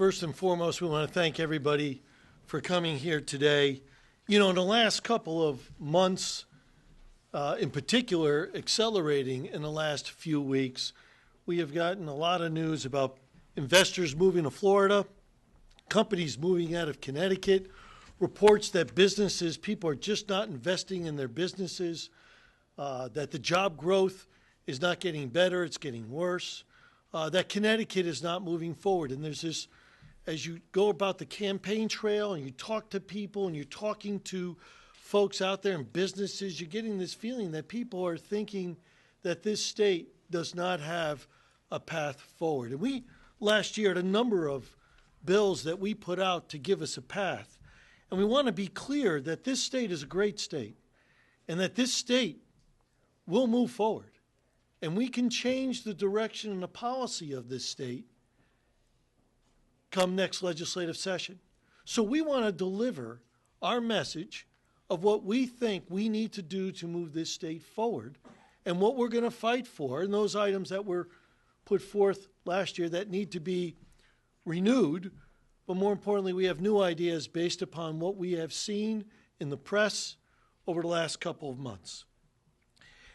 First and foremost, we want to thank everybody for coming here today. You know, in the last couple of months, in particular, accelerating in the last few weeks, we have gotten a lot of news about investors moving to Florida, companies moving out of Connecticut, reports that businesses, people are just not investing in their businesses, that the job growth is not getting better, it's getting worse, that Connecticut is not moving forward. And there's this, as you go about the campaign trail and you talk to people and you're talking to folks out there in businesses, you're getting this feeling that people are thinking that this state does not have a path forward. And we, last year, had a number of bills that we put out to give us a path. And we want to be clear that this state is a great state and that this state will move forward. And we can change the direction and the policy of this state come next legislative session. So we want to deliver our message of what we think we need to do to move this state forward and what we're going to fight for, and those items that were put forth last year that need to be renewed. But more importantly, we have new ideas based upon what we have seen in the press over the last couple of months.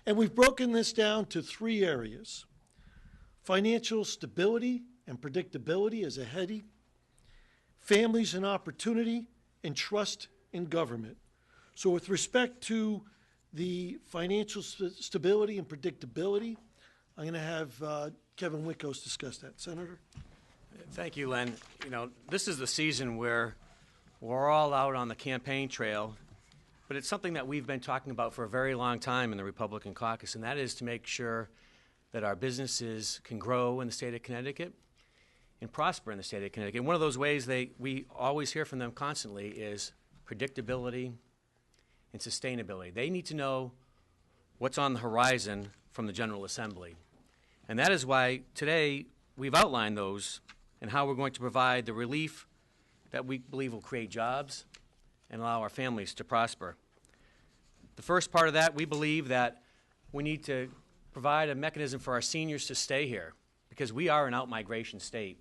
And we've broken this down to three areas: financial stability and predictability as a heading, families and opportunity, and trust in government. So with respect to the financial stability and predictability, I'm going to have Kevin Witkos discuss that. Senator? Thank you, Len. You know, this is the season where we're all out on the campaign trail, but it's something that we've been talking about for a very long time in the Republican caucus, and that is to make sure that our businesses can grow in the state of Connecticut and prosper in the state of Connecticut. And one of those ways we always hear from them constantly is predictability and sustainability. They need to know what's on the horizon from the General Assembly. And that is why today we've outlined those and how we're going to provide the relief that we believe will create jobs and allow our families to prosper. The first part of that, we believe that we need to provide a mechanism for our seniors to stay here because we are an out-migration state.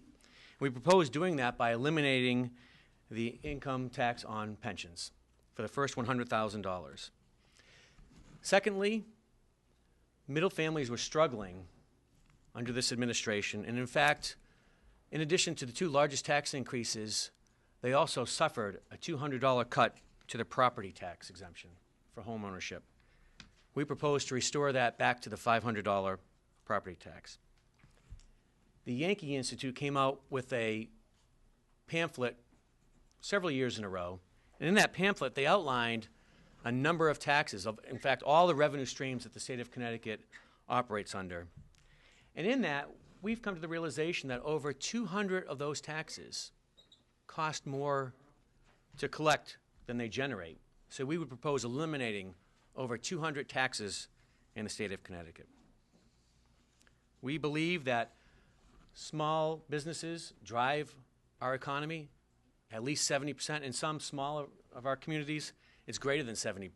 We propose doing that by eliminating the income tax on pensions for the first $100,000. Secondly, middle families were struggling under this administration, and in fact, in addition to the two largest tax increases, they also suffered a $200 cut to their property tax exemption for home ownership. We propose to restore that back to the $500 property tax. The Yankee Institute came out with a pamphlet several years in a row, and in that pamphlet they outlined a number of taxes, in fact all the revenue streams that the state of Connecticut operates under. And in that, we've come to the realization that over 200 of those taxes cost more to collect than they generate. So we would propose eliminating over 200 taxes in the state of Connecticut. We believe that small businesses drive our economy at least 70%. In some smaller of our communities, it's greater than 70%.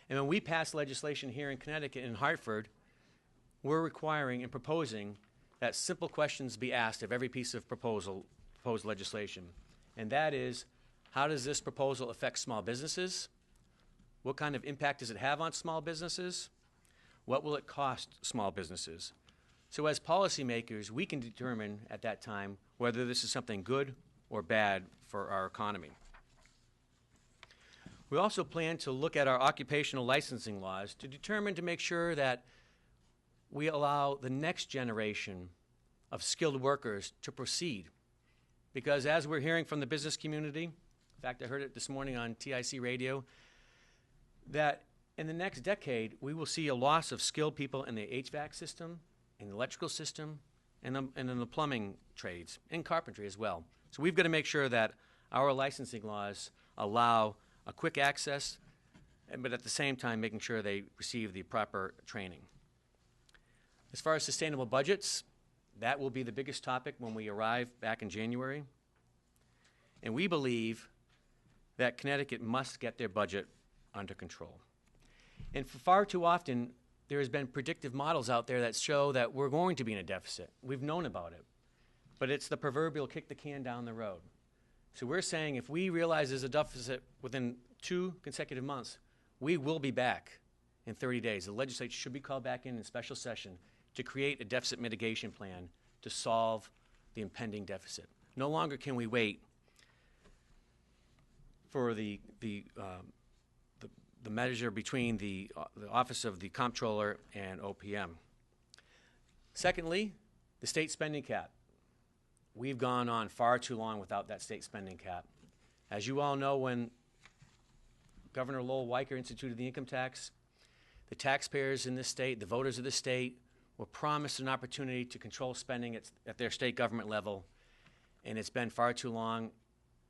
And when we pass legislation here in Connecticut, in Hartford, we're requiring and proposing that simple questions be asked of every piece of proposed legislation. And that is, how does this proposal affect small businesses? What kind of impact does it have on small businesses? What will it cost small businesses? So as policymakers, we can determine at that time whether this is something good or bad for our economy. We also plan to look at our occupational licensing laws to make sure that we allow the next generation of skilled workers to proceed. Because as we're hearing from the business community, in fact, I heard it this morning on TIC radio, that in the next decade, we will see a loss of skilled people in the HVAC system, in the electrical system, and in the plumbing trades, and carpentry as well. So we've got to make sure that our licensing laws allow a quick access, but at the same time making sure they receive the proper training. As far as sustainable budgets, that will be the biggest topic when we arrive back in January. And we believe that Connecticut must get their budget under control. And for far too often, there has been predictive models out there that show that we're going to be in a deficit. We've known about it. but it's the proverbial kick the can down the road. So we're saying if we realize there's a deficit within 2 consecutive months, we will be back in 30 days. The legislature should be called back in special session to create a deficit mitigation plan to solve the impending deficit. No longer can we wait for the measure between the Office of the Comptroller and OPM. Secondly, the state spending cap. We've gone on far too long without that state spending cap. As you all know, when Governor Lowell Weicker instituted the income tax, the taxpayers in this state, the voters of this state, were promised an opportunity to control spending at their state government level, and it's been far too long,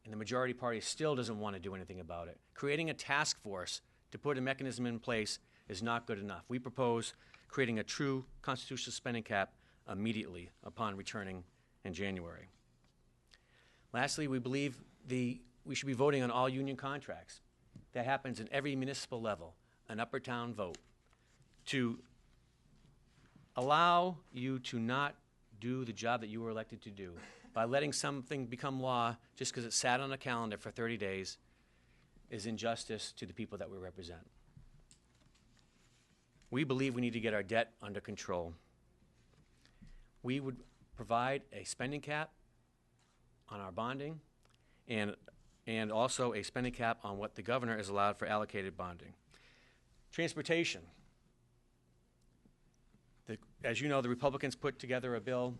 and the majority party still doesn't want to do anything about it. Creating a task force to put a mechanism in place is not good enough. We propose creating a true constitutional spending cap immediately upon returning in January. Lastly, we believe we should be voting on all union contracts. That happens in every municipal level, an upper town vote, to allow you to not do the job that you were elected to do by letting something become law just because it sat on a calendar for 30 days is injustice to the people that we represent. We believe we need to get our debt under control. We would provide a spending cap on our bonding and also a spending cap on what the governor is allowed for allocated bonding. Transportation. As you know, the Republicans put together a bill,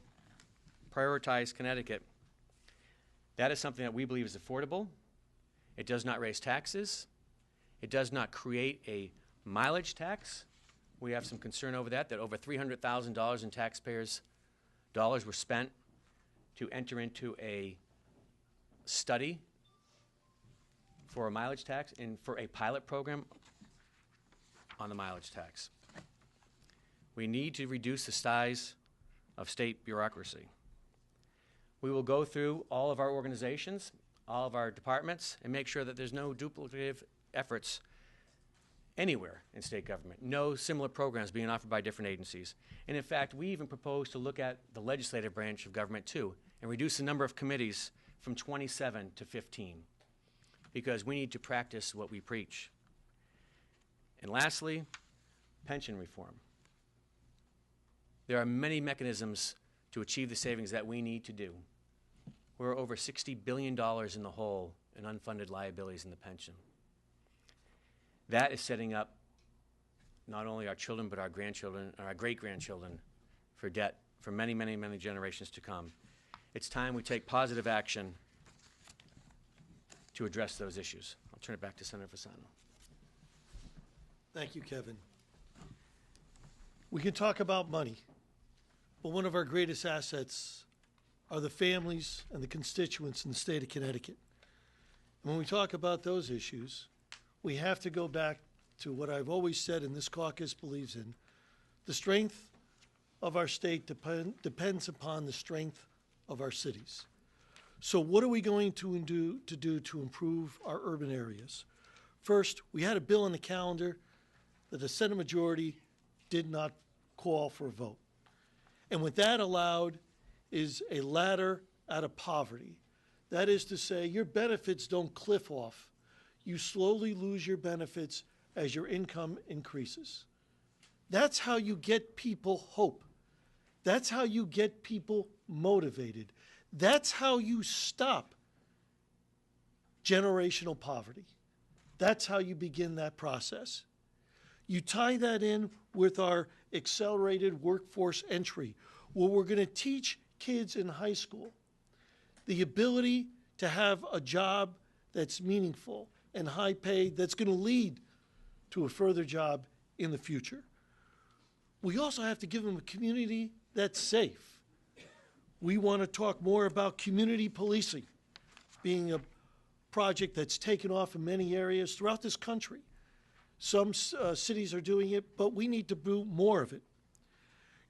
Prioritize Connecticut. That is something that we believe is affordable. It does not raise taxes. It does not create a mileage tax. We have some concern over that over $300,000 in taxpayers' dollars were spent to enter into a study for a mileage tax and for a pilot program on the mileage tax. We need to reduce the size of state bureaucracy. We will go through all of our organizations, all of our departments, and make sure that there's no duplicative efforts anywhere in state government, no similar programs being offered by different agencies. And in fact, we even propose to look at the legislative branch of government too and reduce the number of committees from 27 to 15 because we need to practice what we preach. And lastly, pension reform. There are many mechanisms to achieve the savings that we need to do. We're over $60 billion in the hole in unfunded liabilities in the pension. That is setting up not only our children, but our grandchildren, and our great-grandchildren for debt for many, many, many generations to come. It's time we take positive action to address those issues. I'll turn it back to Senator Fasano. Thank you, Kevin. We can talk about money, but one of our greatest assets are the families and the constituents in the state of Connecticut. And when we talk about those issues, we have to go back to what I've always said and this caucus believes in. The strength of our state depends upon the strength of our cities. So what are we going to do to improve our urban areas? First, we had a bill on the calendar that the Senate majority did not call for a vote. And what that allowed is a ladder out of poverty. That is to say, your benefits don't cliff off. You slowly lose your benefits as your income increases. That's how you get people hope. That's how you get people motivated. That's how you stop generational poverty. That's how you begin that process. You tie that in with our accelerated workforce entry, where we're going to teach kids in high school the ability to have a job that's meaningful and high paid that's going to lead to a further job in the future. We also have to give them a community that's safe. We want to talk more about community policing being a project that's taken off in many areas throughout this country. Some cities are doing it, but we need to do more of it.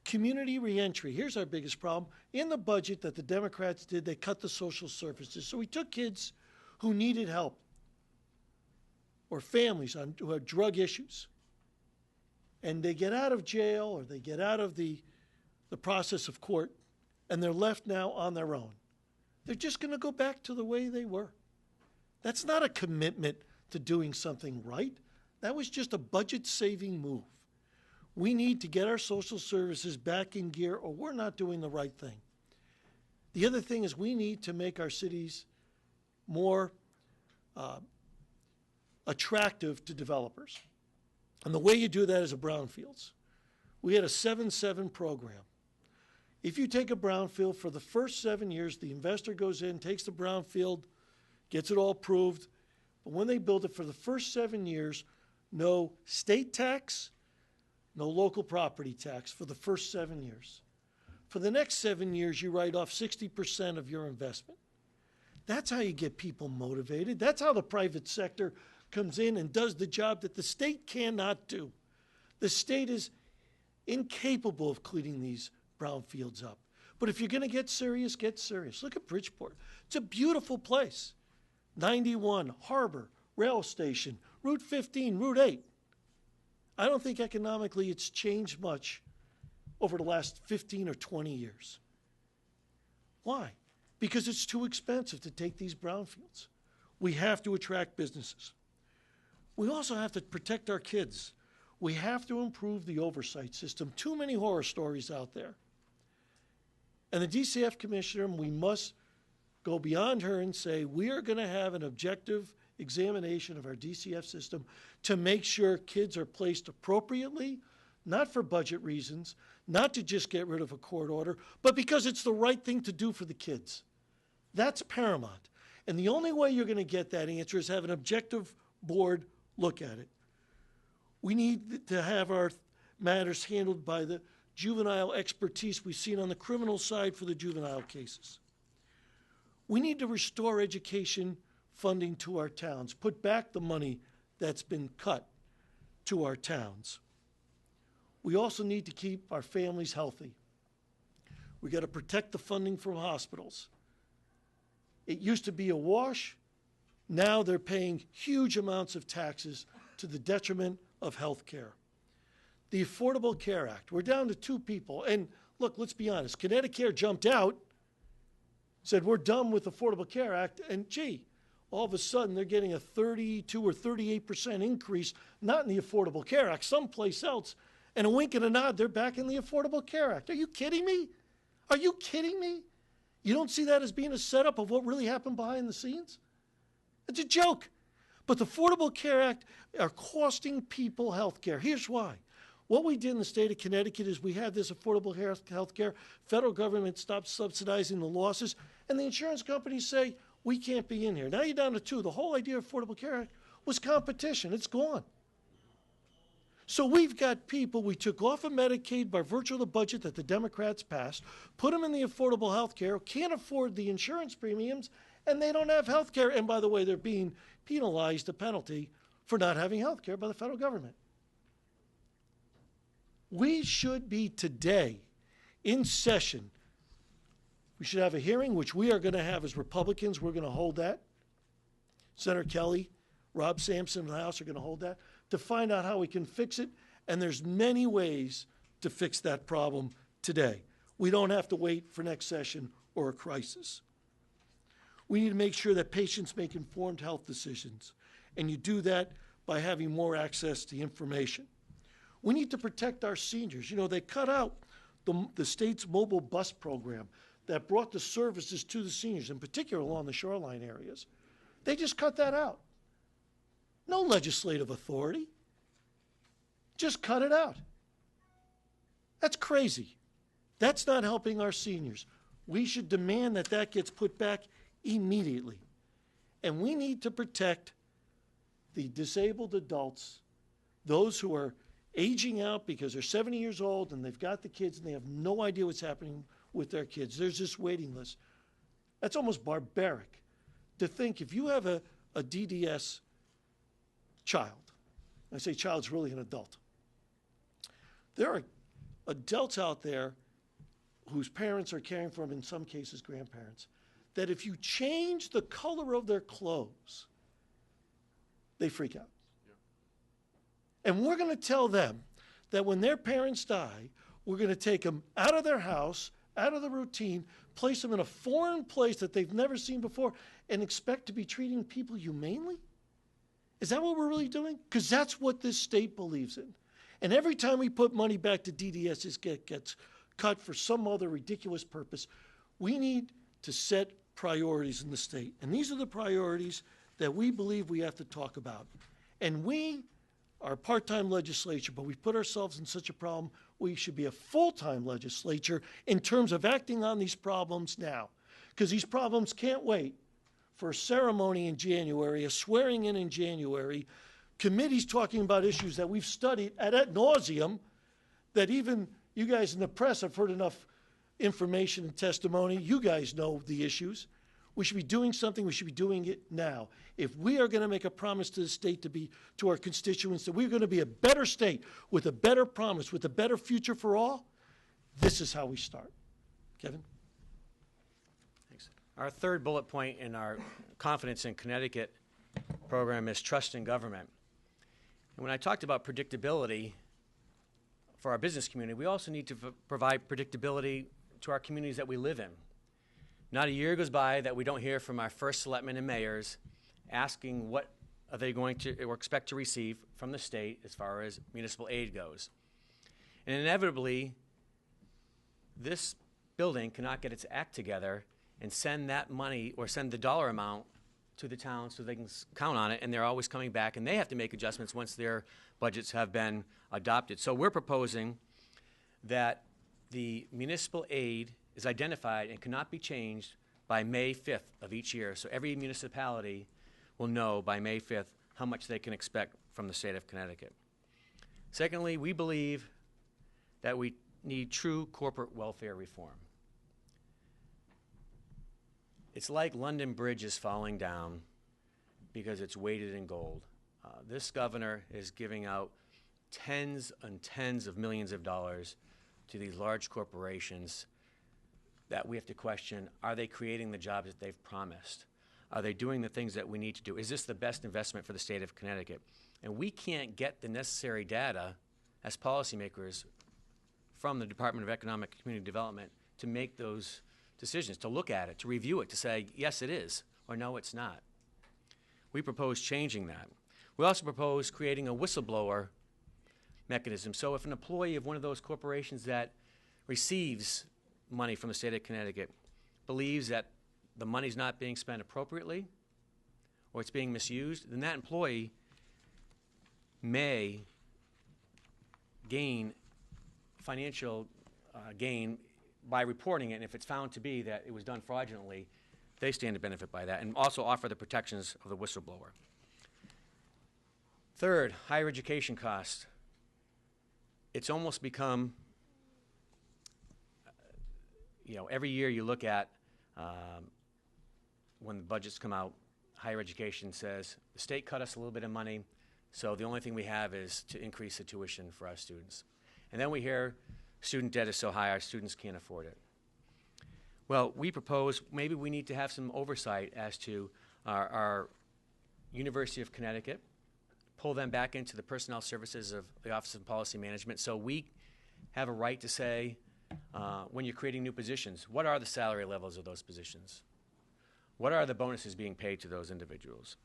Community reentry. Here's our biggest problem. In the budget that the Democrats did, they cut the social services. So we took kids who needed help or families who had drug issues, and they get out of jail or they get out of the process of court, and they're left now on their own. They're just going to go back to the way they were. That's not a commitment to doing something right. That was just a budget-saving move. We need to get our social services back in gear, or we're not doing the right thing. The other thing is we need to make our cities more attractive to developers. And the way you do that is a brownfields. We had a 7-7 program. If you take a brownfield for the first 7 years, the investor goes in, takes the brownfield, gets it all approved. But when they build it for the first 7 years, no state tax, no local property tax for the first 7 years. For the next 7 years, you write off 60% of your investment. That's how you get people motivated. That's how the private sector comes in and does the job that the state cannot do. The state is incapable of cleaning these brownfields up. But if you're going to get serious, get serious. Look at Bridgeport. It's a beautiful place. 91, Harbor, rail station, Route 15, Route 8. I don't think economically it's changed much over the last 15 or 20 years. Why? Because it's too expensive to take these brownfields. We have to attract businesses. We also have to protect our kids. We have to improve the oversight system. Too many horror stories out there. And the DCF commissioner, we must go beyond her and say, we are going to have an objective examination of our DCF system to make sure kids are placed appropriately, not for budget reasons, not to just get rid of a court order, but because it's the right thing to do for the kids. That's paramount. And the only way you're going to get that answer is have an objective board look at it. We need to have our matters handled by the juvenile expertise we've seen on the criminal side for the juvenile cases. We need to restore education funding to our towns, put back the money that's been cut to our towns. We also need to keep our families healthy. We got to protect the funding from hospitals. It used to be a wash. Now they're paying huge amounts of taxes to the detriment of health care. The Affordable Care Act, we're down to 2 people. And look, let's be honest, Connecticut jumped out, said we're done with the Affordable Care Act, and gee, all of a sudden they're getting a 32 or 38% increase, not in the Affordable Care Act, someplace else, and a wink and a nod, they're back in the Affordable Care Act. Are you kidding me? Are you kidding me? You don't see that as being a setup of what really happened behind the scenes? It's a joke. But the Affordable Care Act are costing people health care. Here's why. What we did in the state of Connecticut is we had this affordable health care. Federal government stopped subsidizing the losses, and the insurance companies say, we can't be in here. Now you're down to 2. The whole idea of Affordable Care Act was competition. It's gone. So we've got people we took off of Medicaid by virtue of the budget that the Democrats passed, put them in the affordable health care, can't afford the insurance premiums, and they don't have health care. And by the way, they're being penalized a penalty for not having health care by the federal government. We should be today in session. We should have a hearing, which we are going to have as Republicans. We're going to hold that. Senator Kelly, Rob Sampson in the House are going to hold that to find out how we can fix it. And there's many ways to fix that problem today. We don't have to wait for next session or a crisis. We need to make sure that patients make informed health decisions. And you do that by having more access to information. We need to protect our seniors. You know, they cut out the state's mobile bus program that brought the services to the seniors, in particular along the shoreline areas. They just cut that out. No legislative authority. Just cut it out. That's crazy. That's not helping our seniors. We should demand that that gets put back immediately. And we need to protect the disabled adults, those who are aging out because they're 70 years old and they've got the kids and they have no idea what's happening with their kids. There's this waiting list. That's almost barbaric to think if you have a DDS child, I say child's really an adult. There are adults out there whose parents are caring for them, in some cases grandparents, that if you change the color of their clothes, they freak out. And we're going to tell them that when their parents die, we're going to take them out of their house, out of the routine, place them in a foreign place that they've never seen before, and expect to be treating people humanely? Is that what we're really doing? Because that's what this state believes in. And every time we put money back to DDS, it gets cut for some other ridiculous purpose. We need to set priorities in the state. And these are the priorities that we believe we have to talk about. And we are a part-time legislature, but we've put ourselves in such a problem, we should be a full-time legislature in terms of acting on these problems now. Because these problems can't wait for a ceremony in January, a swearing in January, committees talking about issues that we've studied ad nauseum, that even you guys in the press have heard enough information and testimony. You guys know the issues. We should be doing something. We should be doing it now. If we are going to make a promise to the state, to our constituents, that we're going to be a better state with a better promise, with a better future for all, this is how we start. Kevin? Thanks. Our third bullet point in our Confidence in Connecticut program is trust in government. And when I talked about predictability for our business community, we also need to provide predictability to our communities that we live in. Not a year goes by that we don't hear from our first selectmen and mayors asking what are they going to or expect to receive from the state as far as municipal aid goes. And inevitably, this building cannot get its act together and send that money or send the dollar amount to the town so they can count on it, and they're always coming back, and they have to make adjustments once their budgets have been adopted. So we're proposing that the municipal aid is identified and cannot be changed by May 5th of each year. So every municipality will know by May 5th how much they can expect from the state of Connecticut. Secondly, we believe that we need true corporate welfare reform. It's like London Bridge is falling down because it's weighted in gold. This governor is giving out tens and tens of millions of dollars to these large corporations that we have to question, are they creating the jobs that they've promised? Are they doing the things that we need to do? Is this the best investment for the state of Connecticut? And we can't get the necessary data as policymakers from the Department of Economic and Community Development to make those decisions, to look at it, to review it, to say, yes, it is, or no, it's not. We propose changing that. We also propose creating a whistleblower mechanism. So if an employee of one of those corporations that receives money from the state of Connecticut believes that the money's not being spent appropriately or it's being misused, then that employee may gain financial gain by reporting it, and if it's found to be that it was done fraudulently, they stand to benefit by that, and also offer the protections of the whistleblower. Third, higher education costs. It's almost become, every year you look at when the budgets come out, higher education says, the state cut us a little bit of money, so the only thing we have is to increase the tuition for our students. And then we hear student debt is so high, our students can't afford it. Well, we propose maybe we need to have some oversight as to our University of Connecticut, pull them back into the personnel services of the Office of Policy Management, so we have a right to say, when you're creating new positions, what are the salary levels of those positions? What are the bonuses being paid to those individuals?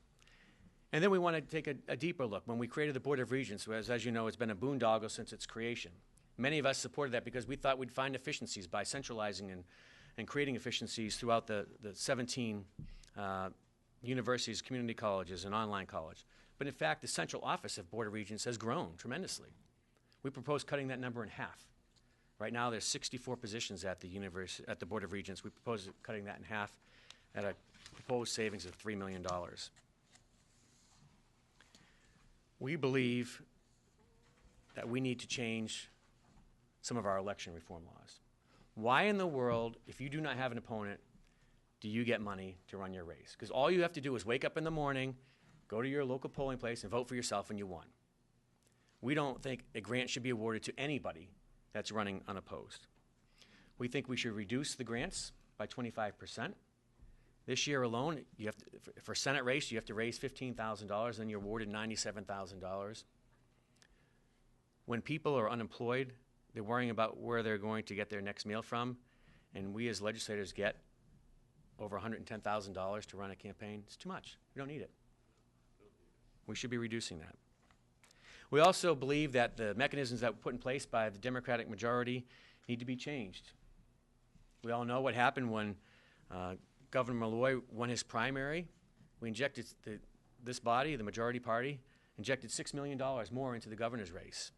And then we want to take a deeper look. When we created the Board of Regents, as you know, it's been a boondoggle since its creation. Many of us supported that because we thought we'd find efficiencies by centralizing and creating efficiencies throughout the 17 universities, community colleges, and online college. But in fact, the central office of Board of Regents has grown tremendously. We propose cutting that number in half. Right now, there's 64 positions at the Board of Regents. We propose cutting that in half at a proposed savings of $3 million. We believe that we need to change some of our election reform laws. Why in the world, if you do not have an opponent, do you get money to run your race? Because all you have to do is wake up in the morning, go to your local polling place, and vote for yourself, and you won. We don't think a grant should be awarded to anybody that's running unopposed. We think we should reduce the grants by 25%. This year alone, you have to, for a Senate race, you have to raise $15,000, then you're awarded $97,000. When people are unemployed, they're worrying about where they're going to get their next meal from. and we as legislators get over $110,000 to run a campaign, it's too much. We don't need it. We should be reducing that. We also believe that the mechanisms that were put in place by the Democratic majority need to be changed. We all know what happened when Governor Malloy won his primary. We injected, this body, the majority party, injected $6 million more into the governor's race.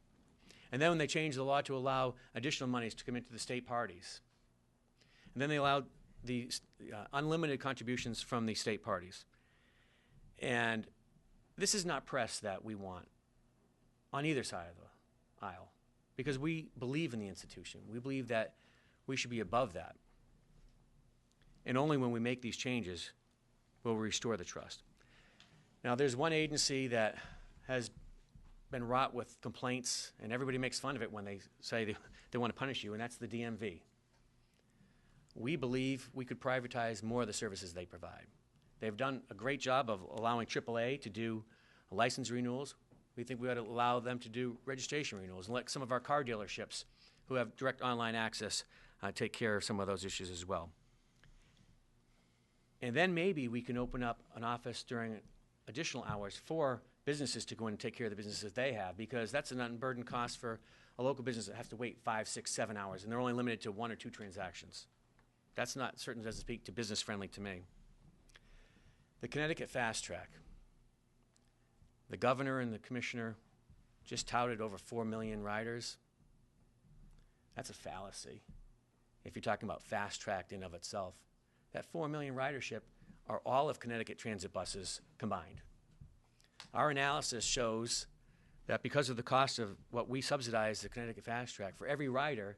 And then when they changed the law to allow additional monies to come into the state parties, and then they allowed the unlimited contributions from the state parties. And this is not press that we want on either side of the aisle, because we believe in the institution. We believe that we should be above that. And only when we make these changes will we restore the trust. Now, there's one agency that has been wrought with complaints, and everybody makes fun of it when they say they want to punish you, and that's the DMV. We believe we could privatize more of the services they provide. They've done a great job of allowing AAA to do license renewals. We think we ought to allow them to do registration renewals and let some of our car dealerships who have direct online access take care of some of those issues as well. And then maybe we can open up an office during additional hours for businesses to go in and take care of the businesses they have, because that's an unburdened cost for a local business that has to wait 5, 6, 7 hours, and they're only limited to 1 or 2 transactions. That's not, certainly doesn't speak to business friendly to me. The Connecticut Fast Track. The governor and the commissioner just touted over 4 million riders. That's a fallacy if you're talking about fast track in of itself. That 4 million ridership are all of Connecticut transit buses combined. Our analysis shows that because of the cost of what we subsidize the Connecticut Fast Track, for every rider,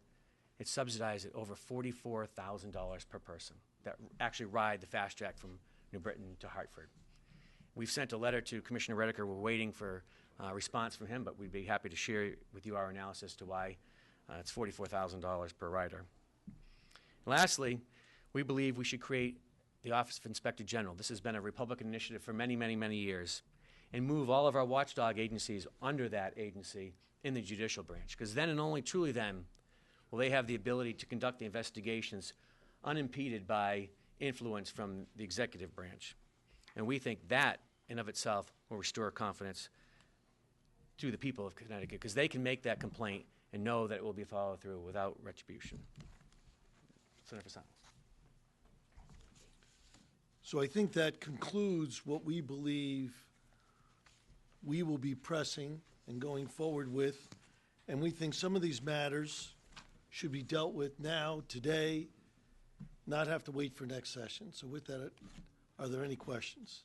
it's subsidized at over $44,000 per person that actually ride the Fast Track from New Britain to Hartford. We've sent a letter to Commissioner Rediker. We're waiting for a response from him, but we'd be happy to share with you our analysis to why it's $44,000 per rider. Lastly, we believe we should create the Office of Inspector General. This has been a Republican initiative for many, many, many years, and move all of our watchdog agencies under that agency in the judicial branch, because then and only truly then will they have the ability to conduct the investigations unimpeded by influence from the executive branch. And we think that in of itself will restore confidence to the people of Connecticut, because they can make that complaint and know that it will be followed through without retribution. Senator Fasano. So I think that concludes what we believe we will be pressing and going forward with. And we think some of these matters should be dealt with now, today, not have to wait for next session. So with that, are there any questions?